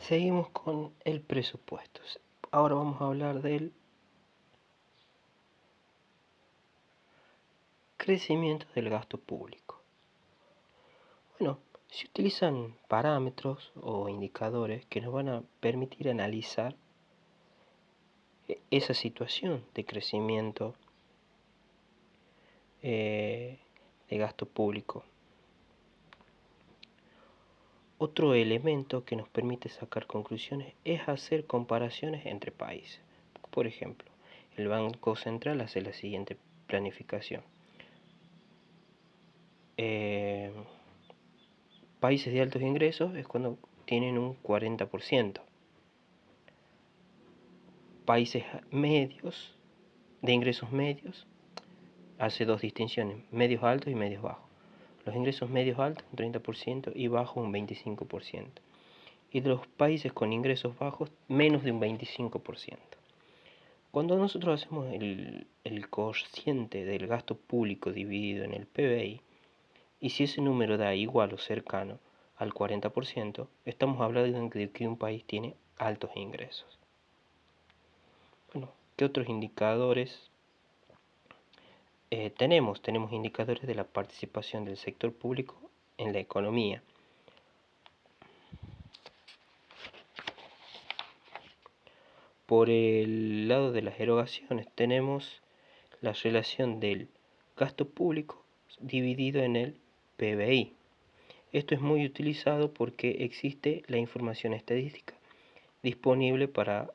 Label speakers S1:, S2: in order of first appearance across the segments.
S1: Seguimos con el presupuesto. Ahora vamos a hablar del crecimiento del gasto público. Bueno, se utilizan parámetros o indicadores que nos van a permitir analizar esa situación de crecimiento de gasto público. Otro elemento que nos permite sacar conclusiones es hacer comparaciones entre países. Por ejemplo, el Banco Central hace la siguiente planificación. Países de altos ingresos es cuando tienen un 40%. Países medios, de ingresos medios, hace dos distinciones, medios altos y medios bajos. Los ingresos medios altos un 30% y bajos un 25%. Y de los países con ingresos bajos, menos de un 25%. Cuando nosotros hacemos el cociente del gasto público dividido en el PBI, y si ese número da igual o cercano al 40%, estamos hablando de que un país tiene altos ingresos. Bueno, ¿qué otros indicadores tenemos? Tenemos indicadores de la participación del sector público en la economía. Por el lado de las erogaciones tenemos la relación del gasto público dividido en el PBI. Esto es muy utilizado porque existe la información estadística disponible para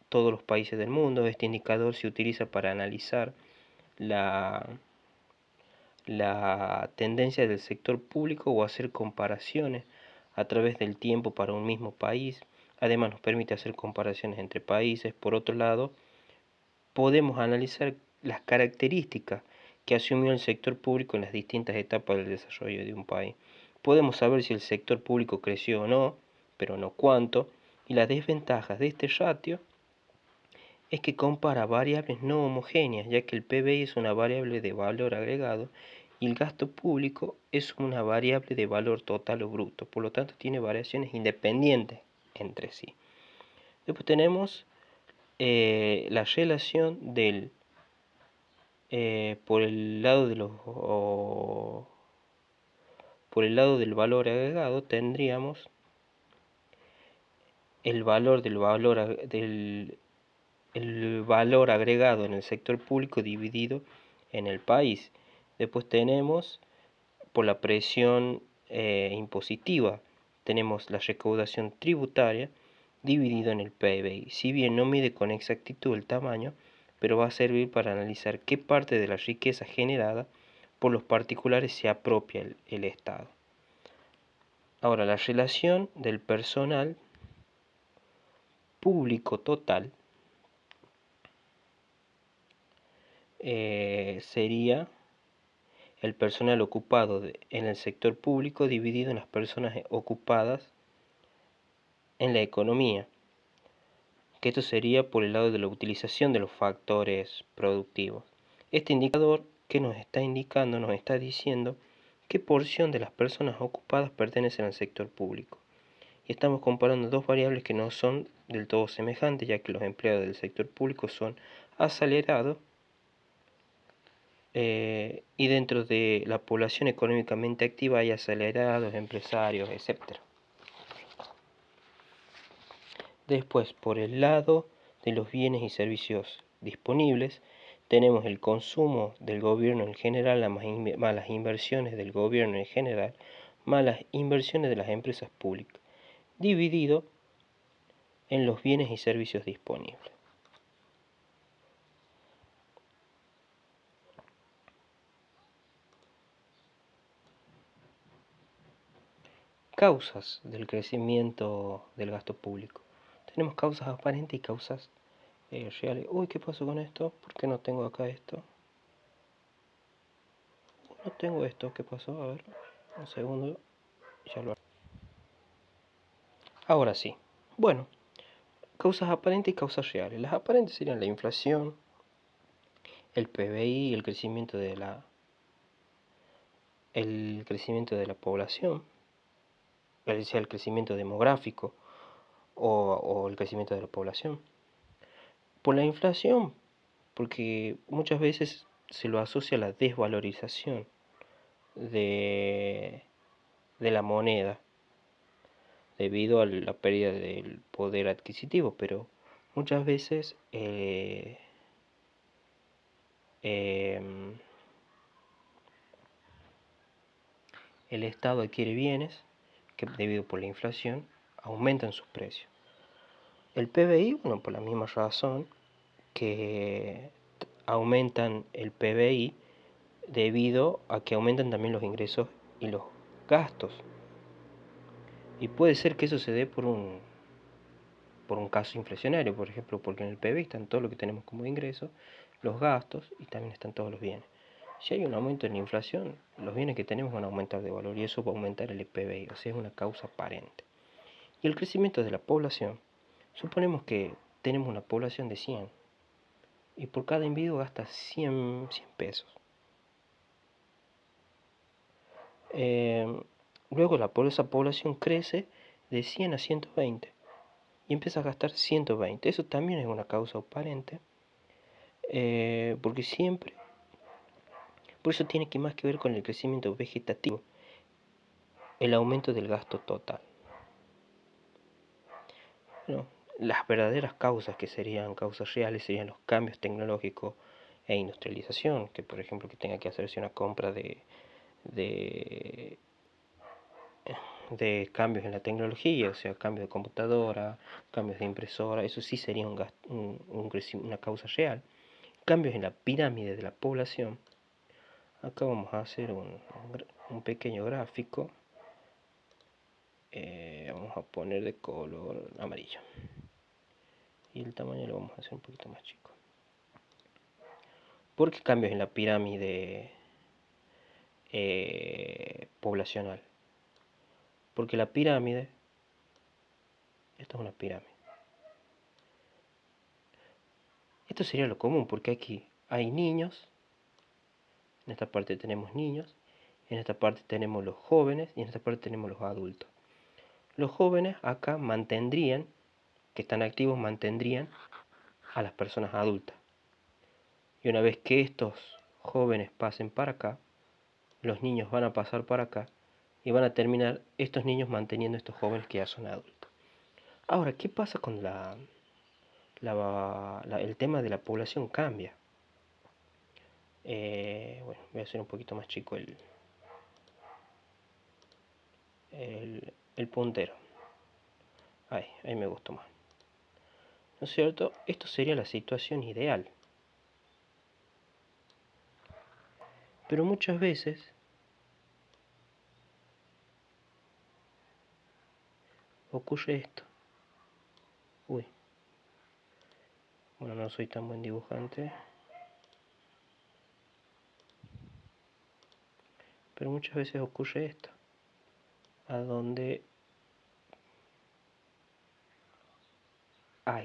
S1: todos los países del mundo. Este indicador se utiliza para analizar la tendencia del sector público o hacer comparaciones a través del tiempo para un mismo país. Además nos permite hacer comparaciones entre países. Por otro lado, podemos analizar las características que asumió el sector público en las distintas etapas del desarrollo de un país. Podemos saber si el sector público creció o no, pero no cuánto, y las desventajas de este ratio es que compara variables no homogéneas, ya que el PBI es una variable de valor agregado y el gasto público es una variable de valor total o bruto, por lo tanto tiene variaciones independientes entre sí. Después tenemos la relación del por el lado del valor agregado tendríamos el valor agregado en el sector público dividido en el país. Después tenemos por la presión impositiva, tenemos la recaudación tributaria dividido en el PBI. Si bien no mide con exactitud el tamaño, pero va a servir para analizar qué parte de la riqueza generada por los particulares se apropia el Estado. Ahora, la relación del personal público total sería el personal ocupado en el sector público dividido en las personas ocupadas en la economía, que esto sería por el lado de la utilización de los factores productivos. Este indicador que nos está indicando, nos está diciendo qué porción de las personas ocupadas pertenecen al sector público. Y estamos comparando dos variables que no son del todo semejantes, ya que los empleados del sector público son asalariados y dentro de la población económicamente activa hay asalariados, empresarios, etc. Después, por el lado de los bienes y servicios disponibles, tenemos el consumo del gobierno en general, más las inversiones del gobierno en general, más las inversiones de las empresas públicas, dividido en los bienes y servicios disponibles. Causas del crecimiento del gasto público. Tenemos causas aparentes y causas reales. Uy, ¿qué pasó con esto? ¿Por qué no tengo acá esto? No tengo esto. ¿Qué pasó? A ver, un segundo. Ya lo. Ahora sí. Bueno, causas aparentes y causas reales. Las aparentes serían la inflación, el PBI, el crecimiento de la población, es decir, el crecimiento demográfico, o el crecimiento de la población. Por la inflación, porque muchas veces se lo asocia a la desvalorización de, de la moneda debido a la pérdida del poder adquisitivo, pero muchas veces el Estado adquiere bienes que debido por la inflación aumentan sus precios. El PBI, bueno, por la misma razón que aumentan el PBI debido a que aumentan también los ingresos y los gastos. Y puede ser que eso se dé por un caso inflacionario, por ejemplo, porque en el PBI están todo lo que tenemos como ingresos, los gastos y también están todos los bienes. Si hay un aumento en la inflación, los bienes que tenemos van a aumentar de valor y eso va a aumentar el PBI, o sea, es una causa aparente. Y el crecimiento de la población, suponemos que tenemos una población de 100 y por cada individuo gasta 100 pesos. Luego esa población crece de 100 a 120 y empieza a gastar 120. Eso también es una causa aparente, porque siempre, por eso tiene que más que ver con el crecimiento vegetativo, el aumento del gasto total. Bueno, las verdaderas causas que serían causas reales serían los cambios tecnológicos e industrialización, que por ejemplo que tenga que hacerse una compra de cambios en la tecnología, o sea, cambios de computadora, cambios de impresora, eso sí sería una causa real. Cambios en la pirámide de la población. Acá vamos a hacer un pequeño gráfico. Vamos a poner de color amarillo. Y el tamaño lo vamos a hacer un poquito más chico. ¿Por qué cambios en la pirámide poblacional? Porque la pirámide, esta es una pirámide. Esto sería lo común, porque aquí hay niños, en esta parte tenemos niños, en esta parte tenemos los jóvenes y en esta parte tenemos los adultos. Los jóvenes acá mantendrían, que están activos, mantendrían a las personas adultas. Y una vez que estos jóvenes pasen para acá, los niños van a pasar para acá y van a terminar estos niños manteniendo a estos jóvenes que ya son adultos. Ahora, ¿qué pasa con el tema de la población cambia? Bueno, voy a hacer un poquito más chico el puntero. Ahí me gustó más. ¿No es cierto? Esto sería la situación ideal. Pero muchas veces ocurre esto. Uy. Bueno, no soy tan buen dibujante. Pero muchas veces ocurre esto. A donde...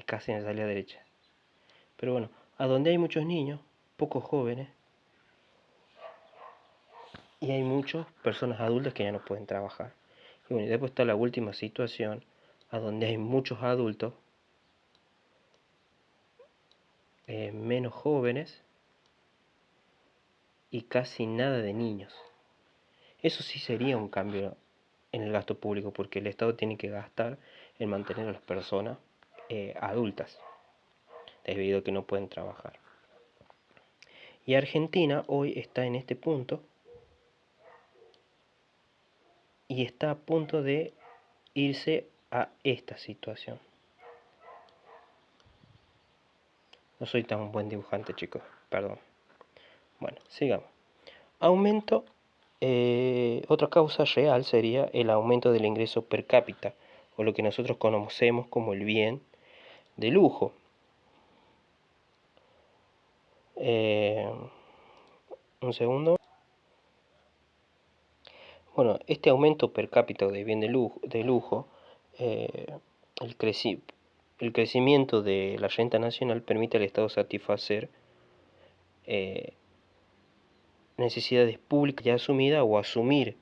S1: casi me salí a la derecha. Pero bueno, a donde hay muchos niños, pocos jóvenes, y hay muchas personas adultas que ya no pueden trabajar. Y bueno, y después está la última situación, a donde hay muchos adultos, menos jóvenes, y casi nada de niños. Eso sí sería un cambio en el gasto público, porque el Estado tiene que gastar en mantener a las personas adultas, debido a que no pueden trabajar. Y Argentina hoy está en este punto y está a punto de irse a esta situación. No soy tan buen dibujante, chicos, perdón. Bueno, sigamos. Aumento, otra causa real sería el aumento del ingreso per cápita, o lo que nosotros conocemos como el bien de lujo. Un segundo. Bueno, este aumento per cápita de bien de lujo el crecimiento de la renta nacional permite al Estado satisfacer necesidades públicas ya asumidas o asumir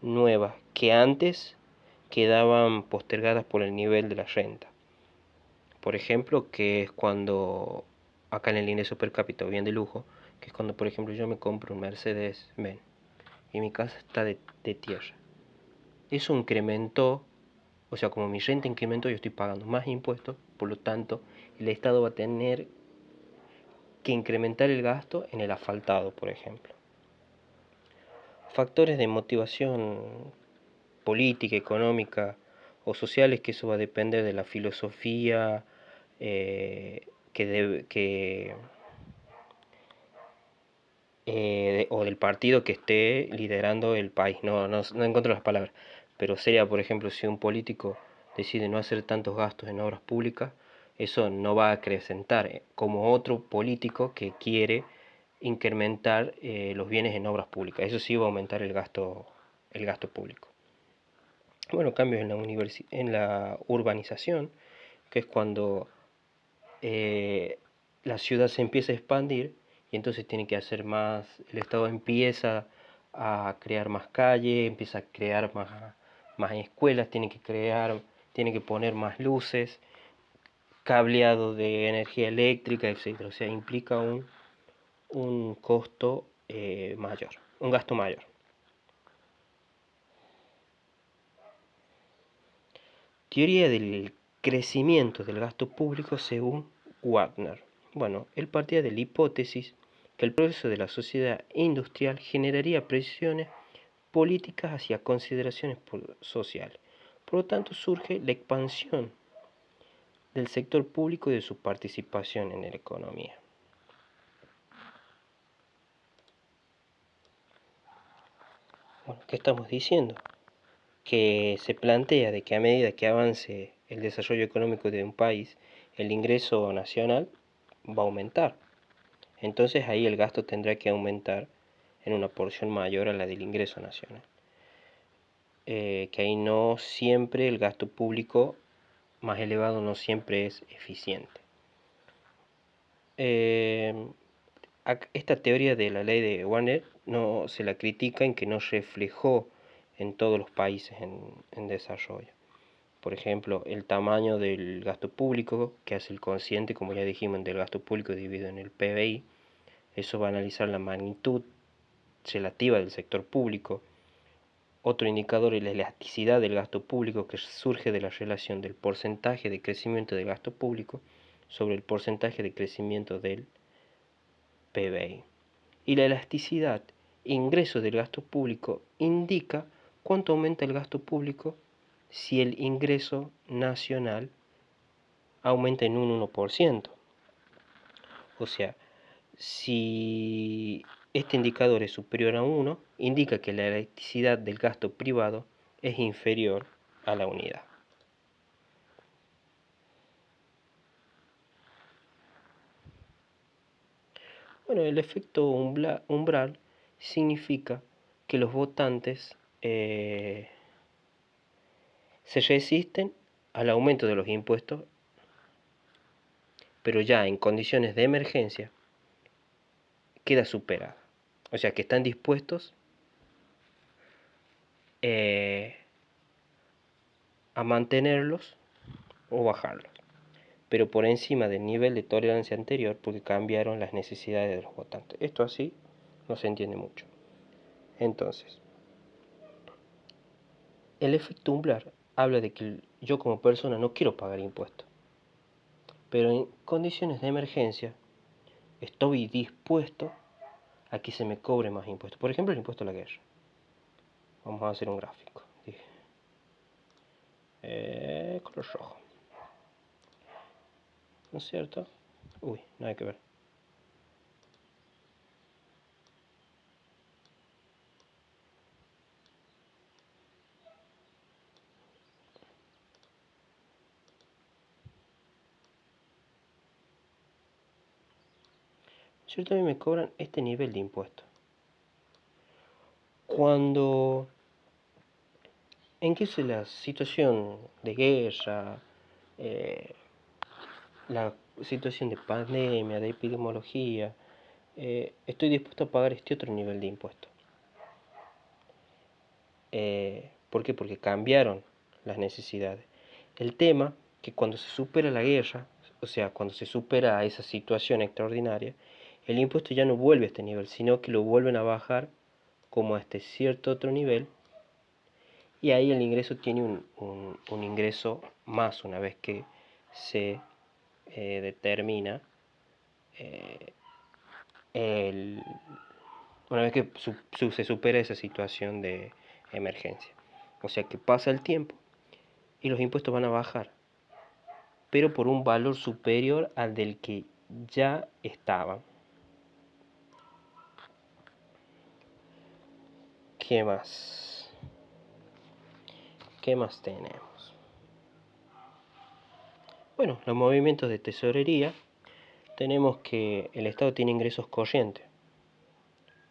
S1: nuevas que antes quedaban postergadas por el nivel de la renta. Por ejemplo, que es cuando, acá en el ingreso per cápita o bien de lujo, que es cuando, por ejemplo, yo me compro un Mercedes-Benz y mi casa está de tierra. Eso incrementó, o sea, como mi renta incrementó, yo estoy pagando más impuestos, por lo tanto, el Estado va a tener que incrementar el gasto en el asfaltado, por ejemplo. Factores de motivación política, económica o sociales, que eso va a depender de la filosofía o del partido que esté liderando el país. No encuentro las palabras, pero sería, por ejemplo, si un político decide no hacer tantos gastos en obras públicas, eso no va a acrecentar como otro político que quiere incrementar los bienes en obras públicas. Eso sí va a aumentar el gasto público. Bueno, cambios en la urbanización, que es cuando la ciudad se empieza a expandir y entonces tiene que hacer más, el Estado empieza a crear más calles, empieza a crear más escuelas, tiene que poner más luces, cableado de energía eléctrica, etc. O sea, implica un costo mayor, un gasto mayor. Teoría del crecimiento del gasto público según Wagner. Bueno, él partía de la hipótesis que el progreso de la sociedad industrial generaría presiones políticas hacia consideraciones sociales. Por lo tanto, surge la expansión del sector público y de su participación en la economía. Bueno, ¿qué estamos diciendo? Que se plantea de que a medida que avance el desarrollo económico de un país, el ingreso nacional va a aumentar. Entonces ahí el gasto tendrá que aumentar en una porción mayor a la del ingreso nacional. Que ahí no siempre el gasto público más elevado no siempre es eficiente. Esta teoría de la ley de Warner no se la critica en que no reflejó en todos los países en desarrollo. Por ejemplo, el tamaño del gasto público, que hace el cociente, como ya dijimos, del gasto público dividido en el PBI, eso va a analizar la magnitud relativa del sector público. Otro indicador es la elasticidad del gasto público, que surge de la relación del porcentaje de crecimiento del gasto público sobre el porcentaje de crecimiento del PBI. Y la elasticidad, ingreso del gasto público, indica cuánto aumenta el gasto público si el ingreso nacional aumenta en un 1%. O sea, si este indicador es superior a 1, indica que la elasticidad del gasto privado es inferior a la unidad. Bueno, el efecto umbral significa que los votantes se resisten al aumento de los impuestos, pero ya en condiciones de emergencia queda superada. O sea que están dispuestos a mantenerlos o bajarlos, pero por encima del nivel de tolerancia anterior porque cambiaron las necesidades de los votantes. Esto así no se entiende mucho. Entonces, el efecto umbral habla de que yo como persona no quiero pagar impuestos, pero en condiciones de emergencia estoy dispuesto a que se me cobre más impuestos. Por ejemplo, el impuesto a la guerra. Vamos a hacer un gráfico. Color rojo. ¿No es cierto? Uy, nada que ver. ¿Cierto? A mí me cobran este nivel de impuestos. Cuando en que es la situación de guerra, la situación de pandemia, de epidemiología, estoy dispuesto a pagar este otro nivel de impuestos. ¿Por qué? Porque cambiaron las necesidades. El tema que cuando se supera la guerra, o sea, cuando se supera esa situación extraordinaria, el impuesto ya no vuelve a este nivel, sino que lo vuelven a bajar como a este cierto otro nivel, y ahí el ingreso tiene un ingreso más una vez que se determina el, una vez que se supera esa situación de emergencia. O sea que pasa el tiempo y los impuestos van a bajar, pero por un valor superior al del que ya estaban. ¿Qué más? ¿Qué más tenemos? Bueno, los movimientos de tesorería. Tenemos que el Estado tiene ingresos corrientes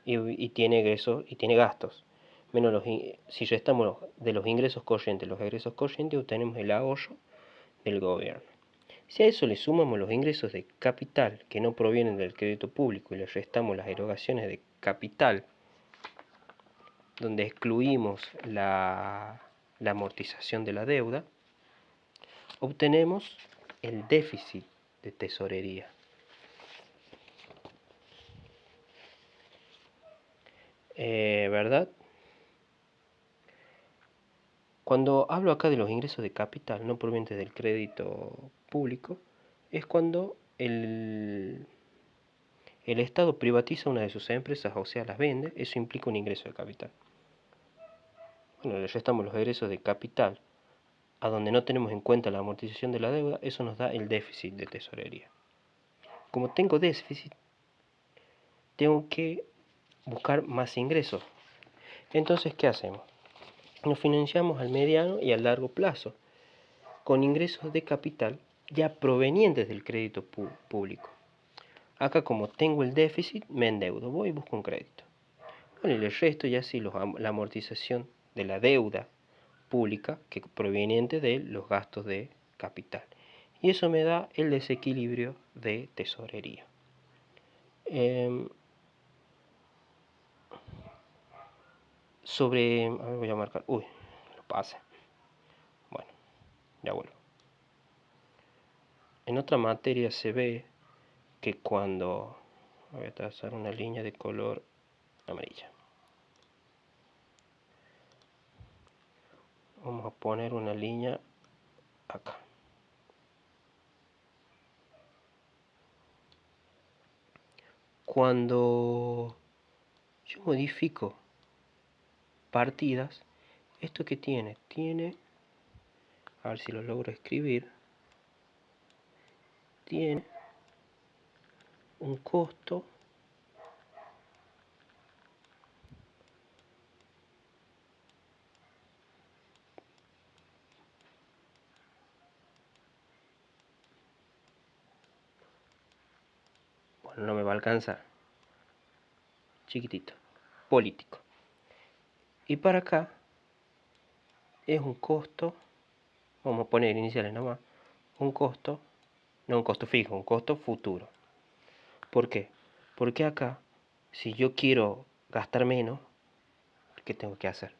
S1: y tiene egresos y tiene gastos. Menos si restamos de los ingresos corrientes obtenemos el ahorro del gobierno. Si a eso le sumamos los ingresos de capital que no provienen del crédito público y le restamos las erogaciones de capital, donde excluimos la amortización de la deuda, obtenemos el déficit de tesorería. ¿Verdad? Cuando hablo acá de los ingresos de capital no provenientes del crédito público, es cuando el Estado privatiza una de sus empresas, o sea, las vende. Eso implica un ingreso de capital. Bueno, le restamos los egresos de capital a donde no tenemos en cuenta la amortización de la deuda, eso nos da el déficit de tesorería. Como tengo déficit, tengo que buscar más ingresos. Entonces, ¿qué hacemos? Nos financiamos al mediano y al largo plazo con ingresos de capital ya provenientes del crédito público. Acá, como tengo el déficit, me endeudo, voy y busco un crédito. Bueno, y el resto ya sí, la amortización de la deuda pública que proveniente de los gastos de capital. Y eso me da el desequilibrio de tesorería. A ver, voy a marcar. Uy, lo pasé. Bueno, ya vuelvo. En otra materia se ve que cuando... Voy a trazar una línea de color amarilla. Vamos a poner una línea acá. Cuando yo modifico partidas, ¿esto qué tiene? Tiene, a ver si lo logro escribir, tiene un costo bueno, no me va a alcanzar, chiquitito, político. Y para acá es un costo, vamos a poner iniciales nomás, un costo, no un costo fijo, un costo futuro. ¿Por qué? Porque acá, si yo quiero gastar menos, ¿qué tengo que hacer?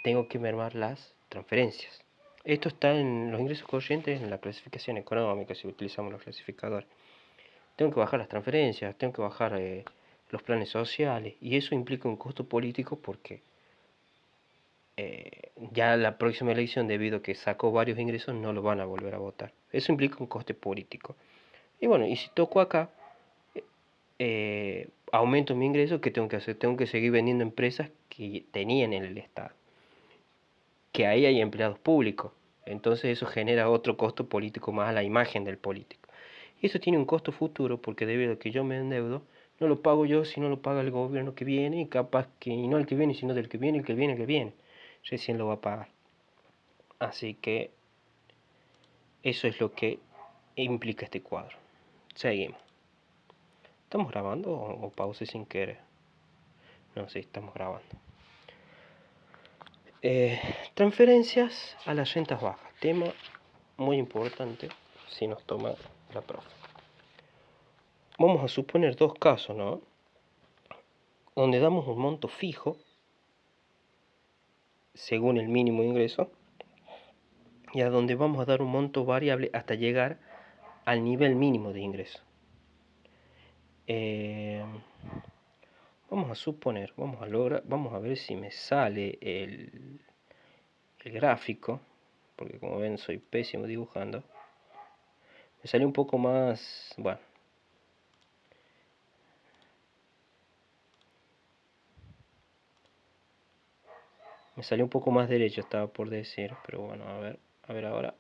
S1: Tengo que mermar las transferencias. Esto está en los ingresos corrientes en la clasificación económica, si utilizamos los clasificadores. Tengo que bajar las transferencias, tengo que bajar los planes sociales, y eso implica un costo político porque ya la próxima elección, debido a que sacó varios ingresos, no lo van a volver a votar. Eso implica un coste político. Y bueno, y si toco acá, aumento mi ingreso, ¿qué tengo que hacer? Tengo que seguir vendiendo empresas que tenían en el Estado, que ahí hay empleados públicos. Entonces eso genera otro costo político más a la imagen del político. Y eso tiene un costo futuro porque debido a que yo me endeudo, no lo pago yo, sino lo paga el gobierno que viene, y capaz que, y no el que viene, sino del que viene, el que viene, el que viene. Recién lo va a pagar. Así que eso es lo que implica este cuadro. Seguimos. ¿Estamos grabando o pause sin querer? No, sí, estamos grabando. Transferencias a las rentas bajas. Tema muy importante si nos toma la profe. Vamos a suponer dos casos, ¿no? Donde damos un monto fijo según el mínimo de ingreso, y a donde vamos a dar un monto variable hasta llegar al nivel mínimo de ingreso. Vamos a suponer, vamos a ver si me sale el gráfico, porque como ven soy pésimo dibujando. Me sale un poco más, bueno. Me salió un poco más derecho, estaba por decir, pero bueno, a ver ahora.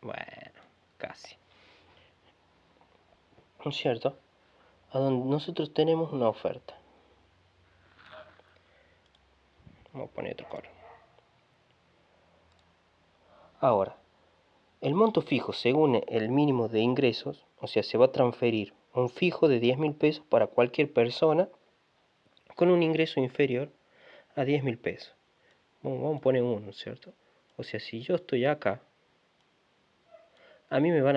S1: Bueno, casi. ¿No es cierto? A donde nosotros tenemos una oferta. Vamos a poner otro color. Ahora, el monto fijo según el mínimo de ingresos, o sea, se va a transferir un fijo de 10.000 pesos para cualquier persona con un ingreso inferior a 10.000 pesos. Vamos a poner uno, ¿cierto? O sea, si yo estoy acá, a mí me van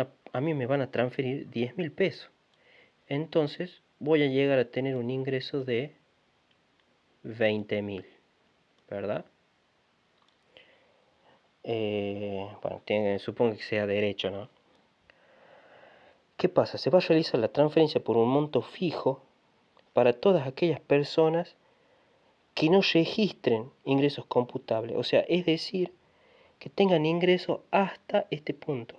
S1: a transferir 10.000 pesos. Entonces voy a llegar a tener un ingreso de 20.000, ¿verdad? Bueno, supongo que sea derecho, ¿no? ¿Qué pasa? Se va a realizar la transferencia por un monto fijo para todas aquellas personas que no registren ingresos computables. O sea, es decir, que tengan ingresos hasta este punto.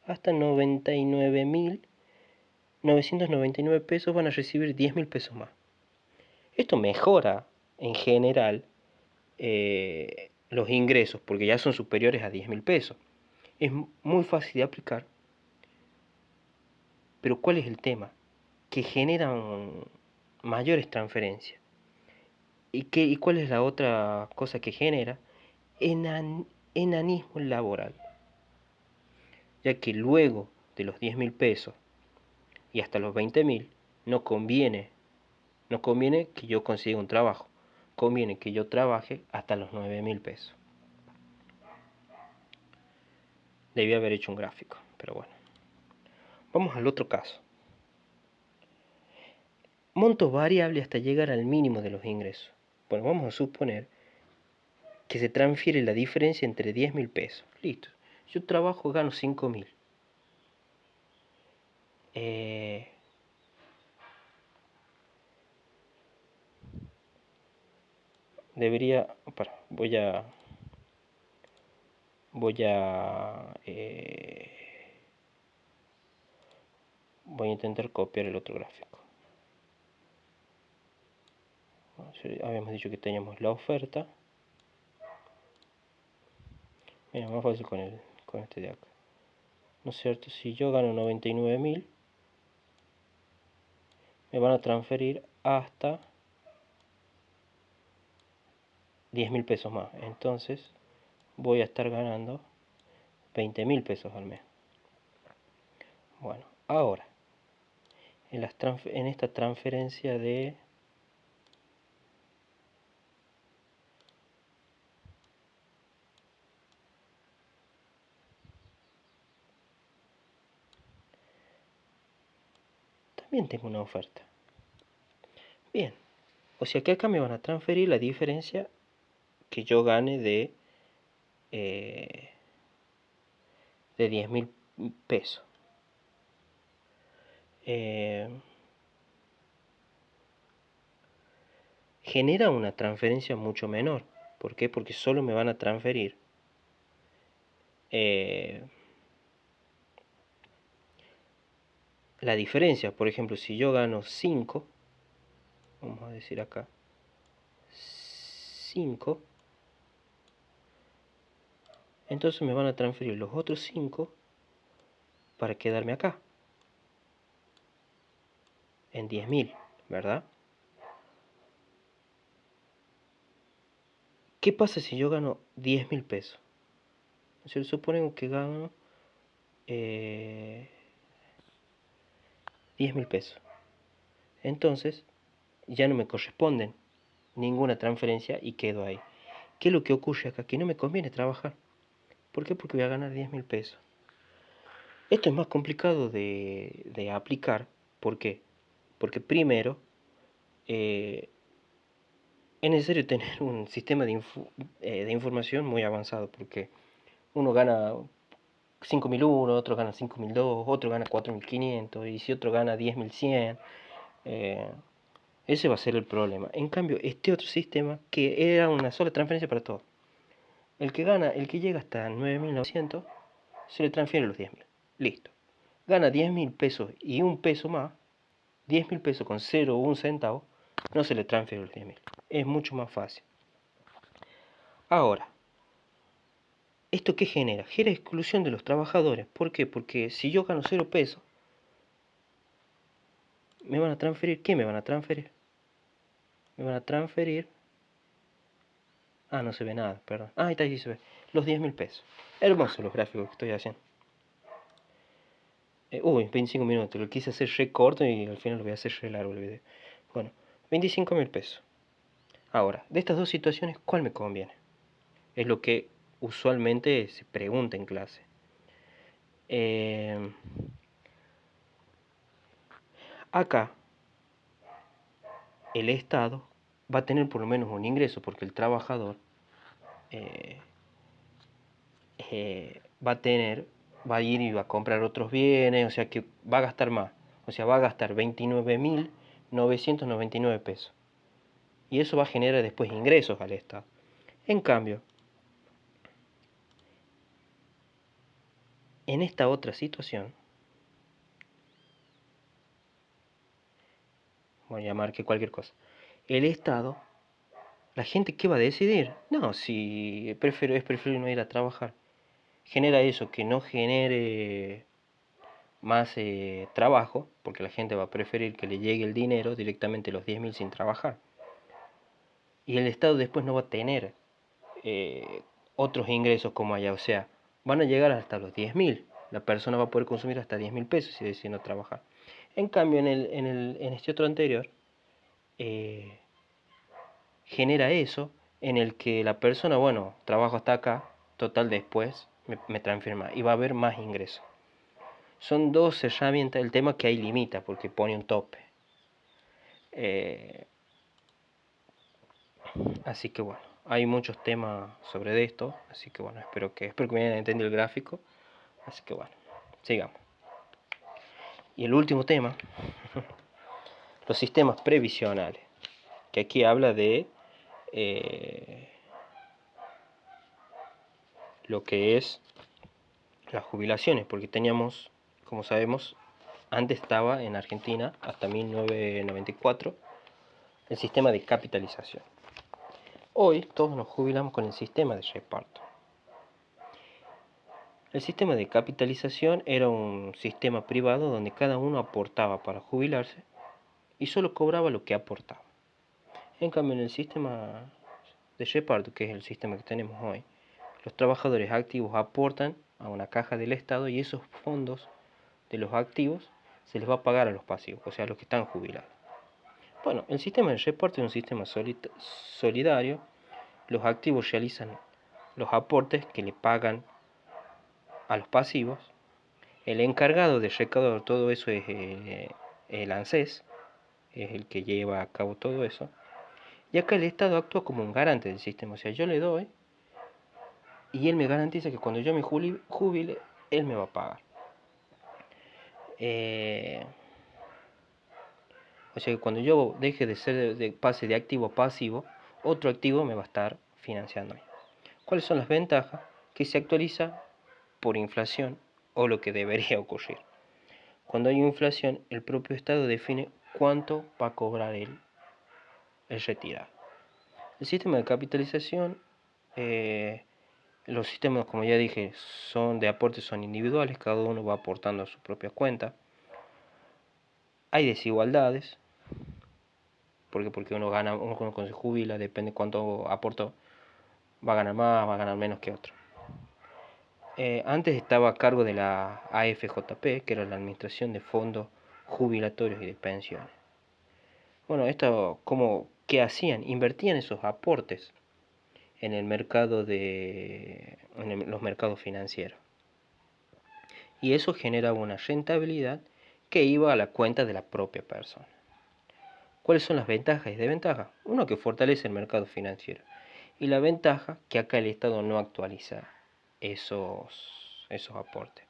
S1: Hasta 99.999 pesos van a recibir 10.000 pesos más. Esto mejora en general los ingresos porque ya son superiores a 10.000 pesos. Es muy fácil de aplicar, pero ¿cuál es el tema? Que generan mayores transferencias. ¿Y cuál es la otra cosa que genera? Enanismo laboral. Ya que luego de los 10.000 pesos y hasta los 20.000, no conviene que yo consiga un trabajo. Conviene que yo trabaje hasta los 9.000 pesos. Debí haber hecho un gráfico, pero bueno. Vamos al otro caso. Monto variable hasta llegar al mínimo de los ingresos. Bueno, vamos a suponer que se transfiere la diferencia entre 10.000 pesos. Listo. Yo trabajo, gano 5.000. Debería... voy a intentar copiar el otro gráfico. Habíamos dicho que teníamos la oferta. Mira, más fácil con este de acá. ¿No es cierto? Si yo gano 99.000, me van a transferir hasta 10.000 pesos más. Entonces voy a estar ganando 20.000 pesos al mes. Bueno, ahora, en esta transferencia de... También tengo una oferta. Bien, o sea que acá me van a transferir la diferencia que yo gane de 10.000 pesos. Genera una transferencia mucho menor. ¿Por qué? Porque solo me van a transferir la diferencia. Por ejemplo, si yo gano 5, vamos a decir acá 5, entonces me van a transferir los otros 5 para quedarme acá en 10.000, ¿verdad? ¿Qué pasa si yo gano 10.000 pesos? Se supone que gano 10.000 pesos. Entonces, ya no me corresponden ninguna transferencia y quedo ahí. ¿Qué es lo que ocurre acá? Que no me conviene trabajar. ¿Por qué? Porque voy a ganar 10.000 pesos. Esto es más complicado de aplicar. ¿Por qué? Porque primero, es necesario tener un sistema de información muy avanzado, porque uno gana 5.001, otro gana 5.002, otro gana 4.500, y si otro gana 10.100, eh, ese va a ser el problema. En cambio, este otro sistema, que era una sola transferencia para todos, el que llega hasta 9.900, se le transfiere los 10.000. Listo. Gana 10.000 pesos y un peso más, 10.000 pesos con 0,1 centavo, no se le transfiere los 10.000. Es mucho más fácil. Ahora, ¿esto qué genera? Genera exclusión de los trabajadores. ¿Por qué? Porque si yo gano 0 pesos, me van a transferir. ¿Qué me van a transferir? Me van a transferir. Ah, no se ve nada, perdón. Ah, ahí está, ahí se ve. Los 10.000 pesos. Hermosos los gráficos que estoy haciendo. 25 minutos. Lo quise hacer re corto y al final lo voy a hacer re largo el video. Bueno, 25.000 pesos. Ahora, de estas dos situaciones, ¿cuál me conviene? Es lo que usualmente se pregunta en clase. Acá, el Estado va a tener por lo menos un ingreso, porque el trabajador va a ir y va a comprar otros bienes, o sea que va a gastar más. O sea, va a gastar 29.999 pesos. Y eso va a generar después ingresos al Estado. En cambio, en esta otra situación, voy a llamar que cualquier cosa, el Estado, la gente, ¿qué va a decidir? No, si es preferible no ir a trabajar. Genera eso, que no genere más trabajo, porque la gente va a preferir que le llegue el dinero directamente los 10.000 sin trabajar. Y el Estado después no va a tener otros ingresos como allá, o sea, van a llegar hasta los 10.000. La persona va a poder consumir hasta 10.000 pesos si decide no trabajar. En cambio, en este otro anterior, eh, genera eso, en el que la persona, bueno, trabajo hasta acá, total después me transfiere más y va a haber más ingresos. Son dos herramientas, el tema que ahí limita porque pone un tope. Así que bueno, hay muchos temas sobre esto, así que bueno, espero que me hayan entendido el gráfico. Así que bueno, sigamos. Y el último tema, los sistemas previsionales, que aquí habla de lo que es las jubilaciones, porque teníamos, como sabemos, antes estaba en Argentina, hasta 1994, el sistema de capitalización. Hoy todos nos jubilamos con el sistema de reparto. El sistema de capitalización era un sistema privado donde cada uno aportaba para jubilarse y solo cobraba lo que aportaba. En cambio, en el sistema de reparto, que es el sistema que tenemos hoy, los trabajadores activos aportan a una caja del Estado y esos fondos de los activos se les va a pagar a los pasivos, o sea, a los que están jubilados. Bueno, el sistema de reparto es un sistema solidario. Los activos realizan los aportes que le pagan a los pasivos. El encargado de recaudar todo eso es el ANSES, es el que lleva a cabo todo eso. Y acá el Estado actúa como un garante del sistema, o sea, yo le doy y él me garantiza que cuando yo me jubile, él me va a pagar. O sea que cuando yo deje de ser pase de activo a pasivo, otro activo me va a estar financiando. ¿Cuáles son las ventajas? Que se actualiza por inflación, o lo que debería ocurrir. Cuando hay inflación, el propio Estado define cuánto va a cobrar el retirado. El sistema de capitalización, los sistemas, como ya dije, son de aportes, son individuales, cada uno va aportando a su propia cuenta. Hay desigualdades, porque uno gana, uno cuando se jubila, depende cuánto aportó, va a ganar más, va a ganar menos que otro. Antes estaba a cargo de la AFJP, que era la Administración de Fondos Jubilatorios y de Pensiones. Bueno, esto, ¿qué hacían? Invertían esos aportes en el mercado los mercados financieros. Y eso generaba una rentabilidad que iba a la cuenta de la propia persona. ¿Cuáles son las ventajas y desventajas? Uno, que fortalece el mercado financiero. Y la ventaja, que acá el Estado no actualiza esos aportes.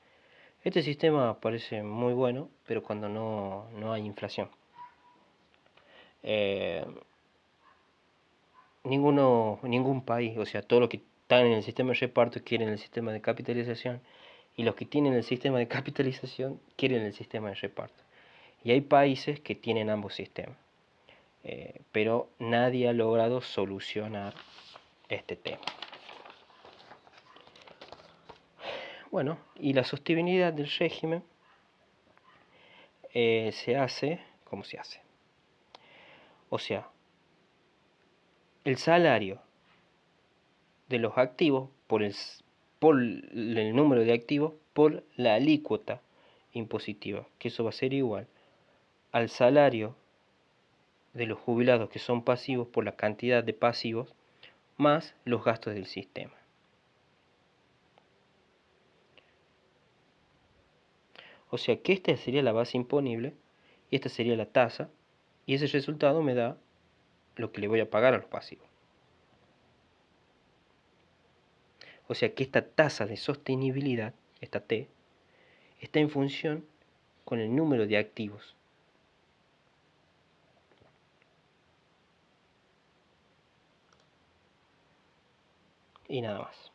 S1: Este sistema parece muy bueno, pero cuando no hay inflación. Eh, ningún país, o sea, todos los que están en el sistema de reparto quieren el sistema de capitalización, y los que tienen el sistema de capitalización quieren el sistema de reparto. Y hay países que tienen ambos sistemas, pero nadie ha logrado solucionar este tema. Bueno, y la sostenibilidad del régimen se hace, ¿cómo se hace? O sea, el salario de los activos por el número de activos por la alícuota impositiva, que eso va a ser igual al salario de los jubilados que son pasivos por la cantidad de pasivos más los gastos del sistema. O sea que esta sería la base imponible y esta sería la tasa, y ese resultado me da lo que le voy a pagar a los pasivos. O sea que esta tasa de sostenibilidad, esta T, está en función con el número de activos. Y nada más.